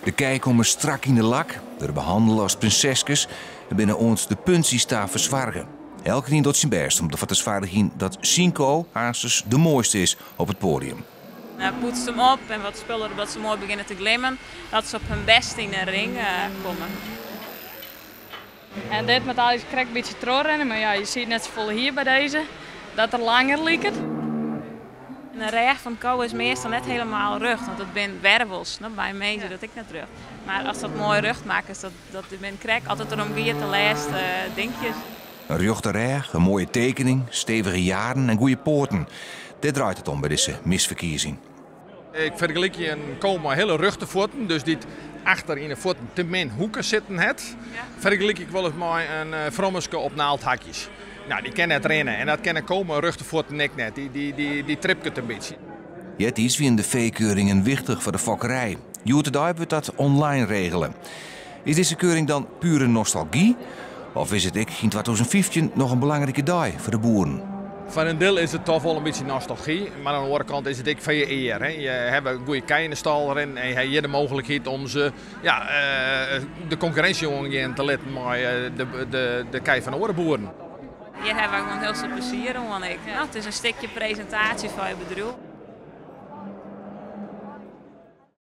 De kei komen strak in de lak, we behandelen als prinsesjes en binnen ons de puntie staan verzwargen. Elke keer doet zijn best om ervoor te zwaardigen dat Cinco haastens de mooiste is op het podium. Poetst hem op en wat spullen dat ze mooi beginnen te glimmen, dat ze op hun best in een ring komen. En dit met alles krijg een beetje terugrennen, maar ja, je ziet net zo vol hier bij deze, dat er langer lijkt. Een recht van kou is meestal net helemaal rug, want dat zijn wervels, dat bij mij dat ik net terug. Maar als dat mooi rug maakt, is dat ben krijg altijd erom gaat de laatste dingetjes. Een rechte reg, een mooie tekening, stevige jaren en goede poorten. Dit draait het om bij deze misverkiezing. Ik vergelijk je een komen hele ruchte voeten, dus die achter in de voeten te min hoeken zitten het. Vergelijk ik wel eens met een frommeske op naaldhakjes. Nou, die kennen het rennen en dat kennen komen ruchte voeten net. Die tript het een beetje. Jet is wie in de veekeuringen wichtig voor de fokkerij. Joetedij wordt dat online regelen. Is deze keuring dan pure nostalgie? Of is het in 2015 nog een belangrijke dag voor de boeren? Van een deel is het toch wel een beetje nostalgie, maar aan de andere kant is het ook veel eer. Hè? Je hebt een goede kei in de stal en je hebt de mogelijkheid om ze de concurrentie te laten met de kei van de andere boeren. Hier hebben we gewoon heel veel plezier om. Het is een stukje presentatie van je bedrijf.